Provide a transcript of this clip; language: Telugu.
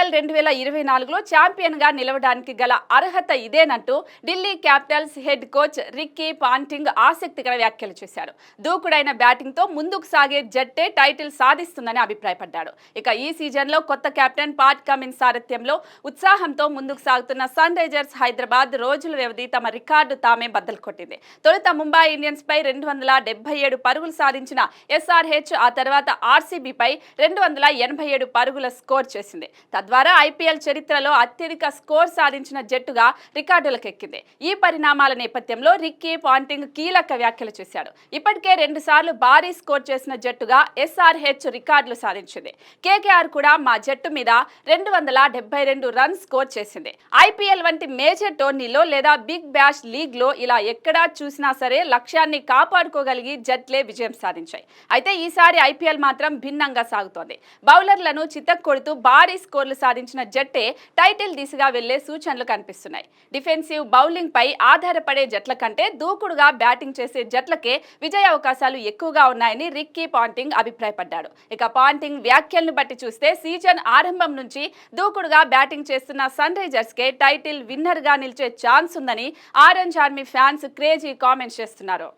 ఐపీఎల్ 2024లో ఛాంపియన్గా నిలవడానికి గల అర్హత ఇదేనంటూ Delhi Capitals head coach Ricky Ponting ఆసక్తికర వ్యాఖ్యలు చేశారు. దూకుడైన బ్యాటింగ్తో ముందుకు సాగే జట్టే టైటిల్ సాధిస్తుందని అభిప్రాయపడ్డాడు. ఇక ఈ సీజన్లో కొత్త కెప్టెన్ పాట్ కమిన్స్ సారథ్యంలో ఉత్సాహంతో ముందుకు సాగుతున్న సన్ రైజర్స్ హైదరాబాద్ రోజుల వ్యవధి తమ రికార్డు తామే బద్దలు కొట్టింది. తొలుత ముంబై ఇండియన్స్ పై 277 పరుగులు సాధించిన ఎస్ఆర్హెచ్ ఆ తర్వాత ఆర్సీబీపై 287 పరుగుల స్కోర్ చేసింది. తద్వారా ఐపీఎల్ చరిత్రలో అత్యధిక స్కోర్ సాధించిన జట్టుగా రికార్డులకెక్కింది. ఈ పరిణామాల నేపథ్యంలో రిక్కీ పాంటింగ్ కీలక వ్యాఖ్యలు చేశాడు. ఇప్పటికే 2 సార్లు భారీ స్కోర్ చేసిన జట్టుగా ఎస్ఆర్హెచ్ రికార్డులు సాధించింది. కేకేఆర్ కూడా మా జట్టు మీద 272 రన్స్ స్కోర్ చేసింది. ఐపీఎల్ వంటి మేజర్ టోర్నీలో లేదా బిగ్ బ్యాష్ లీగ్ లో ఇలా ఎక్కడా చూసినా సరే లక్ష్యాన్ని కాపాడుకోగలిగి జట్లే విజయం సాధించాయి. అయితే ఈసారి ఐపీఎల్ మాత్రం భిన్నంగా సాగుతోంది. బౌలర్లను చితక్కొడుతూ భారీ స్కోర్లు సాధించిన జట్టే టైటిల్ దిశగా వెళ్లే సూచనలు కనిపిస్తున్నాయి. డిఫెన్సివ్ బౌలింగ్ పై ఆధారపడే జట్ల కంటే దూకుడుగా బ్యాటింగ్ చేసే జట్లకే విజయ అవకాశాలు ఎక్కువగా ఉన్నాయని రిక్కీ పాంటింగ్ అభిప్రాయపడ్డాడు. ఇక పాంటింగ్ వ్యాఖ్యలను బట్టి చూస్తే సీజన్ ఆరంభం నుంచి దూకుడుగా బ్యాటింగ్ చేస్తున్న సన్ రైజర్స్ కే టైటిల్ విన్నర్ గా నిలిచే ఛాన్స్ ఉందని orange army fans crazy comments చేస్తున్నారు.